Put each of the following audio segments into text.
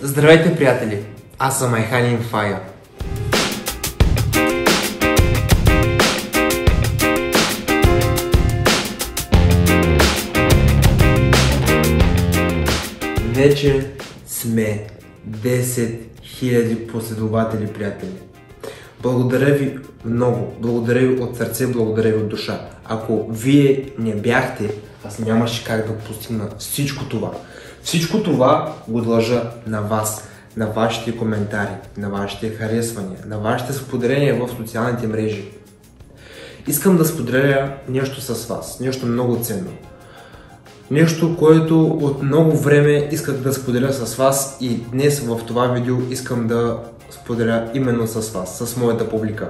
Здравейте, приятели! Аз съм Айханин Фая. Вече сме 10 000 последователи, приятели. Благодаря ви много, благодаря ви от сърце, благодаря ви от душа. Ако вие не бяхте, аз нямаше как да постигна всичко това. Всичко това го дължа на вас, на вашите коментари, на вашите харесвания, на вашите споделения в социалните мрежи. Искам да споделя нещо с вас, нещо много ценно. Нещо, което от много време исках да споделя с вас и днес в това видео искам да споделя именно с вас, с моята публика.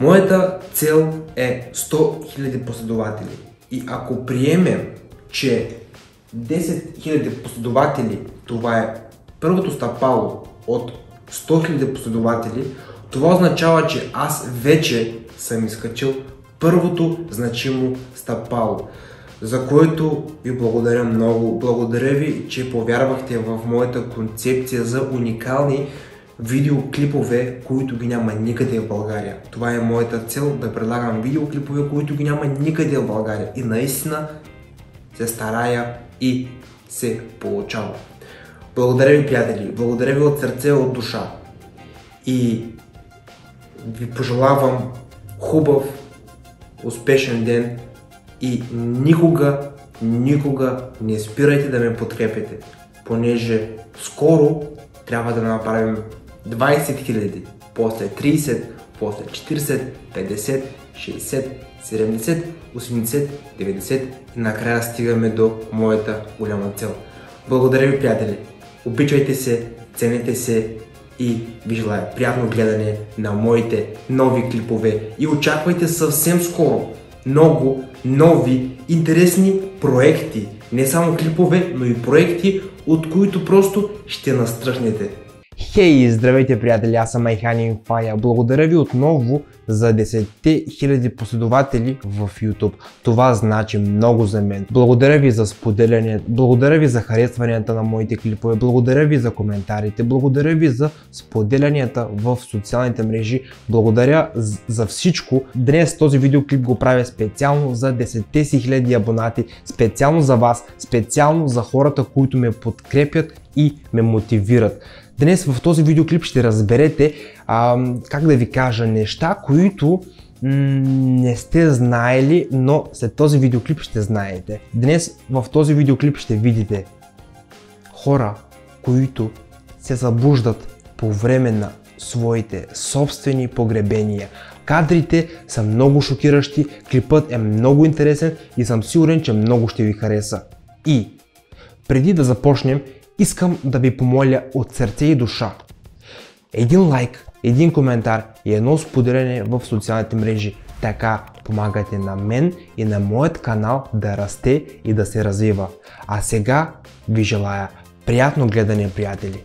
Моята цел е 100 000 последователи и ако приемем, че 10 000 последователи това е първото стъпало от 100 000 последователи, това означава, че аз вече съм изкачил първото значимо стъпало, за което ви благодаря много. Благодаря ви, че повярвахте в моята концепция за уникални видеоклипове, които ги няма никъде в България. Това е моята цел, да предлагам видеоклипове, които ги няма никъде в България. И наистина се старая и се получава. Благодаря ви, приятели, благодаря ви от сърце, от душа. И ви пожелавам хубав, успешен ден и никога не спирайте да ме подкрепите, понеже скоро трябва да направим 20 000, после 30, после 40, 50, 60, 70, 80, 90 и накрая стигаме до моята голяма цел. Благодаря ви, приятели! Обичайте се, цените се и ви желая приятно гледане на моите нови клипове и очаквайте съвсем скоро много нови интересни проекти. Не само клипове, но и проекти, от които просто ще настръхнете. Хей, здравейте, приятели, аз съм Айханин Фая. Благодаря ви отново за 10 000 последователи в YouTube. Това значи много за мен. Благодаря ви за споделяне, благодаря ви за харесванията на моите клипове, благодаря ви за коментарите, благодаря ви за споделянията в социалните мрежи. Благодаря за всичко. Днес този видеоклип го правя специално за 10 000 абонати, специално за вас, специално за хората, които ме подкрепят и ме мотивират. Днес в този видеоклип ще разберете, как да ви кажа, неща, които не сте знаели, но след този видеоклип ще знаете. Днес в този видеоклип ще видите хора, които се събуждат по време на своите собствени погребения. Кадрите са много шокиращи, клипът е много интересен и съм сигурен, че много ще ви хареса. И преди да започнем, искам да ви помоля от сърце и душа. Един лайк, един коментар и едно споделяне в социалните мрежи. Така помагате на мен и на моят канал да расте и да се развива. А сега ви желая приятно гледане, приятели!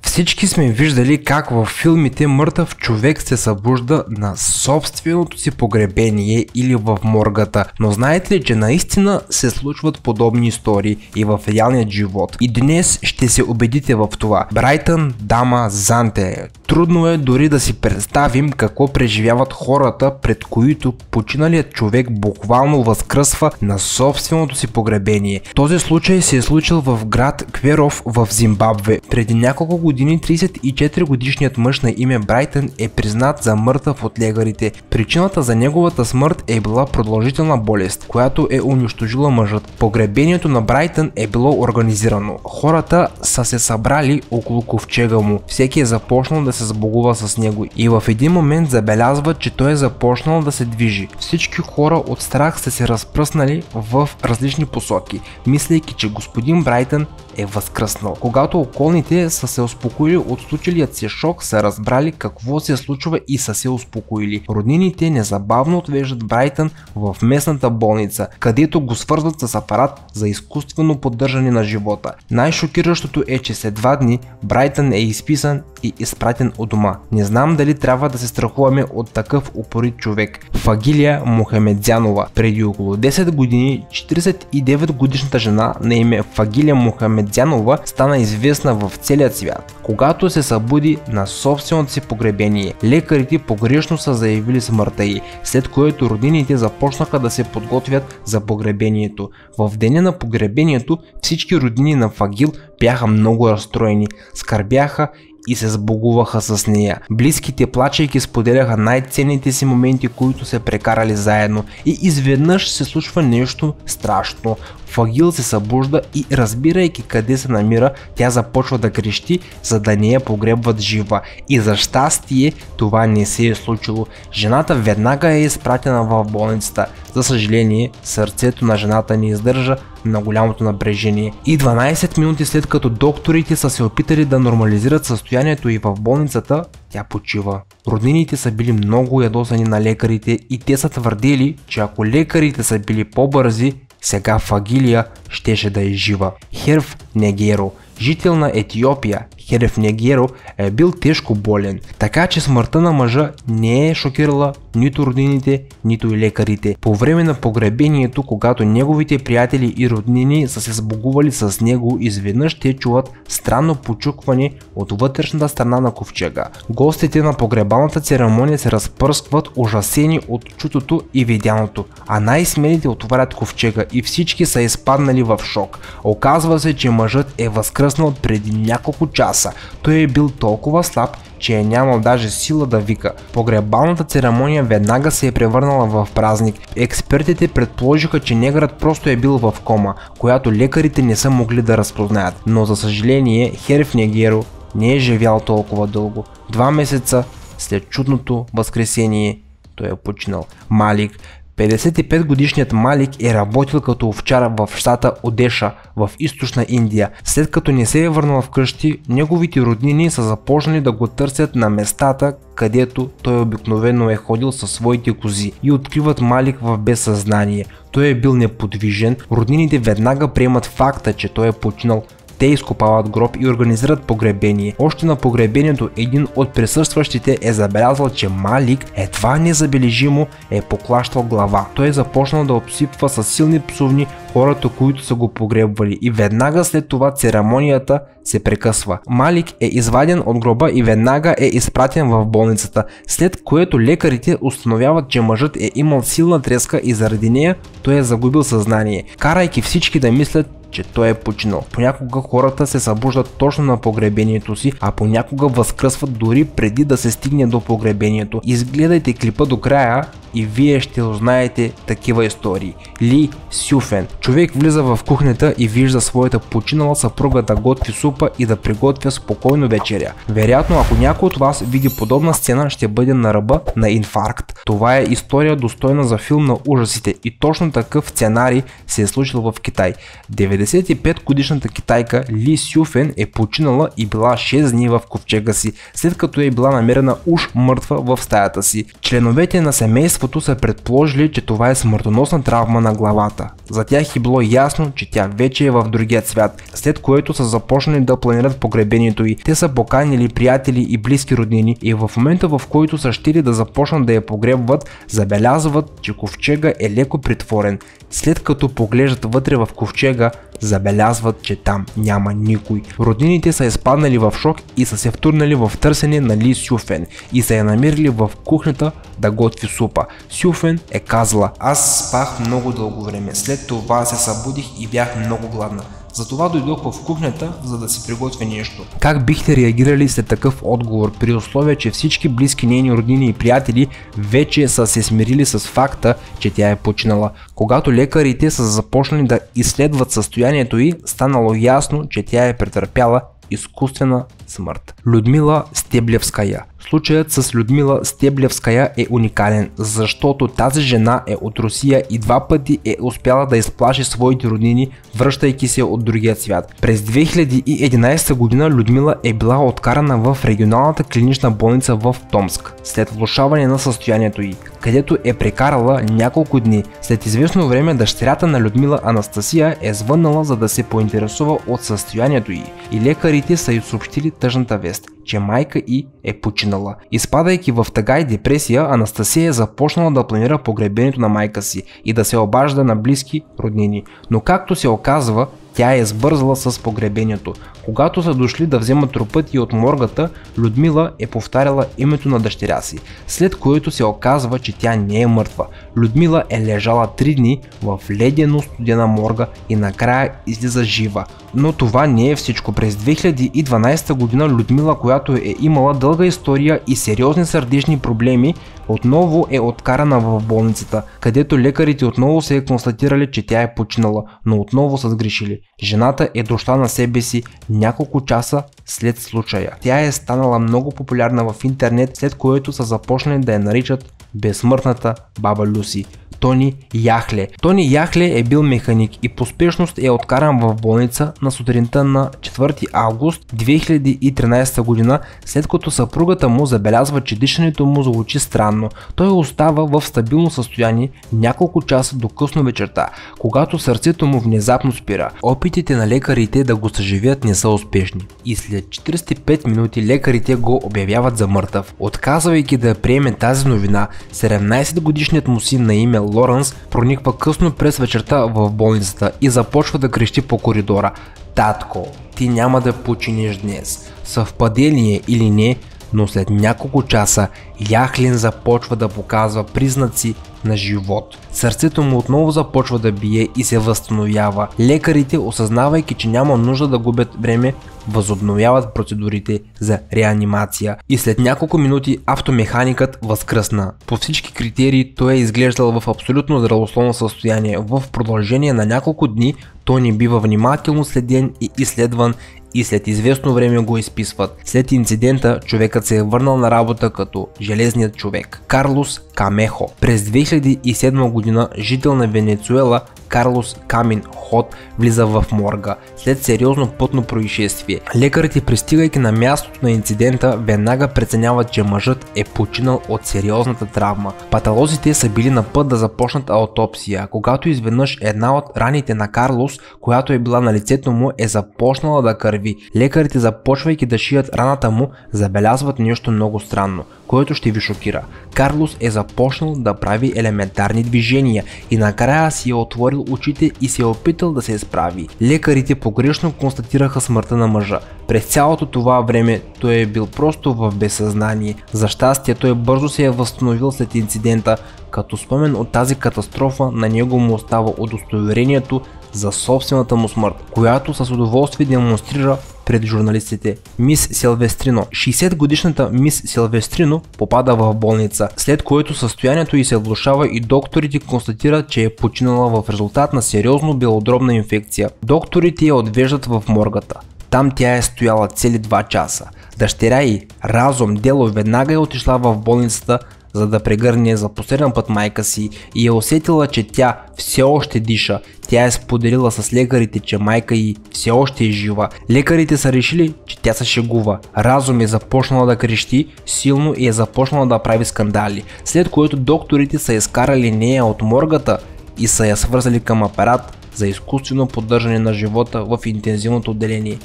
Всички сме виждали как във филмите мъртъв човек се събужда на собственото си погребение или в моргата. Но знаете ли, че наистина се случват подобни истории и в реалният живот? И днес ще се убедите в това. Брайтън Дама Занте. Трудно е дори да си представим какво преживяват хората, пред които починалият човек буквално възкръсва на собственото си погребение. Този случай се е случил в град Кверов в Зимбабве. Преди няколко години 34 годишният мъж на име Брайтън е признат за мъртъв от лекарите. Причината за неговата смърт е била продължителна болест, която е унищожила мъжът. Погребението на Брайтън е било организирано. Хората са се събрали около ковчега му. Всеки е започнал да се сбогува с него и в един момент забелязват, че той е започнал да се движи. Всички хора от страх са се разпръснали в различни посоки, мислейки, че господин Брайтън е възкръснал. Когато околните са се успокоили от случилият се шок, са разбрали какво се случва и са се успокоили. Роднините незабавно отвеждат Брайтън в местната болница, където го свързват с апарат за изкуствено поддържане на живота. Най-шокиращото е, че след 2 дни Брайтън е изписан и изпратен у дома. Не знам дали трябва да се страхуваме от такъв упорит човек. Фагилия Мухамедзянова. Преди около 10 години 49 годишната жена на име Фагилия Мухамедзянова Дзянова стана известна в целия свят, когато се събуди на собственото си погребение. Лекарите погрешно са заявили смъртта й, след което роднините започнаха да се подготвят за погребението. В деня на погребението всички роднини на Фагил бяха много разстроени, скърбяха и се сбогуваха с нея. Близките, плачейки, споделяха най-ценните си моменти, които се прекарали заедно, и изведнъж се случва нещо страшно. Фагил се събужда и, разбирайки къде се намира, тя започва да крещи, за да не я погребват жива. И за щастие това не се е случило. Жената веднага е изпратена в болницата. За съжаление, сърцето на жената не издържа на голямото напрежение. И 12 минути след като докторите са се опитали да нормализират състоянието и в болницата, тя почива. Роднините са били много ядосани на лекарите и те са твърдели, че ако лекарите са били по-бързи, сега Фагилия щеше да е жива. Херв Негеро, жител на Етиопия, Херв Негеро е бил тежко болен, така че смъртта на мъжа не е шокирала нито роднините, нито и лекарите. По време на погребението, когато неговите приятели и роднини са се сбогували с него, изведнъж те чуват странно почукване от вътрешната страна на ковчега. Гостите на погребалната церемония се разпръскват ужасени от чутото и видяното, а най-смелите отварят ковчега и всички са изпаднали в шок. Оказва се, че мъжът е възкръснал преди няколко часа. Той е бил толкова слаб, че е нямал даже сила да вика. Погребалната церемония веднага се е превърнала в празник. Експертите предположиха, че негърът просто е бил в кома, която лекарите не са могли да разпознаят. Но за съжаление, Херв Негеро не е живял толкова дълго. 2 месеца след чудното възкресение той е починал. Малик. 55-годишният Малик е работил като овчар в щата Одеша в източна Индия. След като не се е върнал вкъщи, неговите роднини са започнали да го търсят на местата, където той обикновено е ходил със своите кози, и откриват Малик в безсъзнание. Той е бил неподвижен, роднините веднага приемат факта, че той е починал. Те изкопават гроб и организират погребение. Още на погребението един от присъстващите е забелязал, че Малик едва незабележимо е поклащал глава. Той е започнал да обсипва със силни псувни хората, които са го погребвали, и веднага след това церемонията се прекъсва. Малик е изваден от гроба и веднага е изпратен в болницата, след което лекарите установяват, че мъжът е имал силна треска и заради нея той е загубил съзнание, карайки всички да мислят, че той е починал. Понякога хората се събуждат точно на погребението си, а понякога възкръсват дори преди да се стигне до погребението. Изгледайте клипа до края и вие ще узнаете такива истории. Ли Сюфен. Човек влиза в кухнята и вижда своята починала съпруга да готви супа и да приготвя спокойно вечеря. Вероятно, ако някой от вас види подобна сцена, ще бъде на ръба на инфаркт. Това е история достойна за филм на ужасите и точно такъв сценарий се е случил в Китай. 95-годишната китайка Ли Сюфен е починала и била 6 дни в ковчега си, след като е била намерена уж мъртва в стаята си. Членовете на семейството са предположили, че това е смъртоносна травма на главата. За тях е било ясно, че тя вече е в другия свят, след което са започнали да планират погребението й. Те са поканили приятели и близки роднини и в момента, в който са щели да започнат да я погребват, забелязват, че ковчега е леко притворен. След като поглеждат вътре в ковчега, забелязват, че там няма никой. Роднините са изпаднали в шок и са се втурнали в търсене на Ли Сюфен и са я намерили в кухнята да готви супа. Сюфен е казала: "Аз спах много дълго време, след това се събудих и бях много гладна. Затова дойдох в кухнята, за да си приготвя нещо." Как бихте реагирали след такъв отговор, при условие, че всички близки нейни роднини и приятели вече са се смирили с факта, че тя е починала? Когато лекарите са започнали да изследват състоянието й, станало ясно, че тя е претърпяла изкуствена смърт. Людмила Стеблевская. Случаят с Людмила Стеблевская е уникален, защото тази жена е от Русия и 2 пъти е успяла да изплаши своите роднини, връщайки се от другия свят. През 2011 година Людмила е била откарана в регионалната клинична болница в Томск, след влошаване на състоянието й, където е прекарала няколко дни. След известно време дъщерята на Людмила, Анастасия, е звъннала, за да се поинтересува от състоянието й, и лекарите са й съобщили тъжната вест, че майка й е починала. Изпадайки в тъга и депресия, Анастасия е започнала да планира погребението на майка си и да се обажда на близки роднини. Но както се оказва, тя е избързала с погребението. Когато са дошли да вземат трупът и от моргата, Людмила е повтаряла името на дъщеря си, след което се оказва, че тя не е мъртва. Людмила е лежала 3 дни в ледено студена морга и накрая излиза жива. Но това не е всичко. През 2012 година Людмила, която е имала дълга история и сериозни сърдечни проблеми, отново е откарана в болницата, където лекарите отново се е констатирали, че тя е починала, но отново са сгрешили. Жената е дошла на себе си няколко часа след случая. Тя е станала много популярна в интернет, след което са започнали да я наричат безсмъртната баба Люси. Тони Яхле. Тони Яхле е бил механик и по спешност е откаран в болница на сутринта на 4 август 2013 година, след като съпругата му забелязва, че дишането му звучи странно. Той остава в стабилно състояние няколко часа до късно вечерта, когато сърцето му внезапно спира. Опитите на лекарите да го съживят не са успешни и след 45 минути лекарите го обявяват за мъртъв. Отказвайки да приеме тази новина, 17-годишният му син на име Лоренс прониква късно през вечерта в болницата и започва да крещи по коридора: "Татко, ти няма да починиш днес." Съвпадение или не, но след няколко часа Яхлин започва да показва признаци на живот. Сърцето му отново започва да бие и се възстановява. Лекарите, осъзнавайки, че няма нужда да губят време, възобновяват процедурите за реанимация и след няколко минути автомеханикът възкръсна. По всички критерии той е изглеждал в абсолютно здравословно състояние. В продължение на няколко дни той не бива внимателно следен и изследван и след известно време го изписват. След инцидента човекът се е върнал на работа като железният човек. Карлос Камехо. През 2007 година жител на Венецуела Карлос Камин Ход влиза в морга след сериозно пътно происшествие. Лекарите, пристигайки на мястото на инцидента, веднага преценяват, че мъжът е починал от сериозната травма. Патолозите са били на път да започнат аутопсия, когато изведнъж една от раните на Карлос, която е била на лицето му, е започнала да кърви. Лекарите, започвайки да шият раната му, забелязват нещо много странно, което ще ви шокира. Карлос е започнал да прави елементарни движения и накрая си е отворил очите и се е опитал да се изправи. Лекарите погрешно констатираха смъртта на мъжа. През цялото това време той е бил просто в безсъзнание. За щастие той бързо се е възстановил след инцидента. Като спомен от тази катастрофа на него му остава удостоверението за собствената му смърт, която с удоволствие демонстрира пред журналистите. Мис Силвестрино. 60-годишната мис Силвестрино попада в болница, след което състоянието й се влошава и докторите констатират, че е починала в резултат на сериозно белодробна инфекция. Докторите я отвеждат в моргата. Там тя е стояла цели 2 часа. Дъщеря й, Разум Дело, веднага е отишла в болницата, за да прегърне за последен път майка си и е усетила, че тя все още диша. Тя е споделила с лекарите, че майка й все още е жива. Лекарите са решили, че тя се шегува. Разум е започнала да крещи силно и е започнала да прави скандали, след което докторите са изкарали нея от моргата и са я свързали към апарат за изкуствено поддържане на живота в интензивното отделение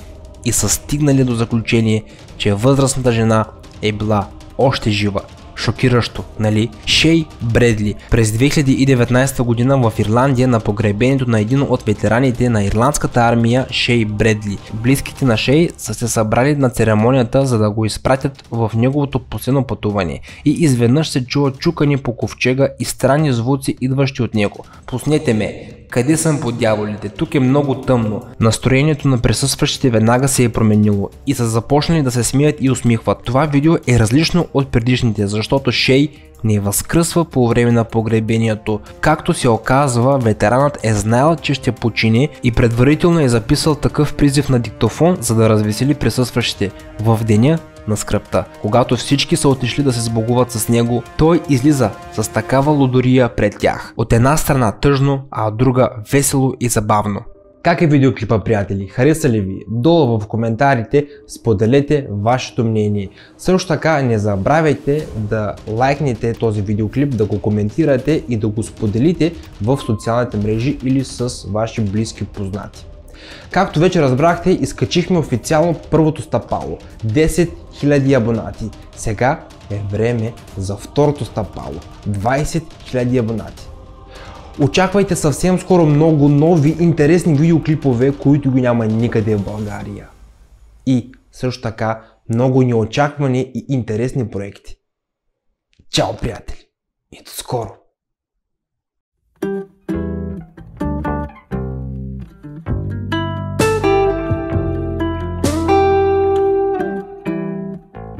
и са стигнали до заключение, че възрастната жена е била още жива. Шокиращо, нали? Шей Бредли. През 2019 година в Ирландия на погребението на един от ветераните на ирландската армия, Шей Бредли. Близките на Шей са се събрали на церемонията, за да го изпратят в неговото последно пътуване и изведнъж се чува чукане по ковчега и странни звуци, идващи от него. "Пуснете ме! Къде съм по дяволите? Тук е много тъмно." Настроението на присъстващите веднага се е променило и са започнали да се смеят и усмихват. Това видео е различно от предишните, защото Шей не възкръсва по време на погребението. Както се оказва, ветеранът е знаел, че ще почине и предварително е записал такъв призив на диктофон, за да развесели присъстващите. В деня на скръбта, когато всички са отишли да се сбогуват с него, той излиза с такава лудория пред тях. От една страна тъжно, а от друга весело и забавно. Как е видеоклипа, приятели? Хареса ли ви? Долу в коментарите споделете вашето мнение. Също така не забравяйте да лайкнете този видеоклип, да го коментирате и да го споделите в социалните мрежи или с ваши близки познати. Както вече разбрахте, изкачихме официално първото стъпало – 10 000 абонати. Сега е време за второто стъпало – 20 000 абонати. Очаквайте съвсем скоро много нови интересни видеоклипове, които ги няма никъде в България. И също така много неочаквани и интересни проекти. Чао, приятели! И до скоро!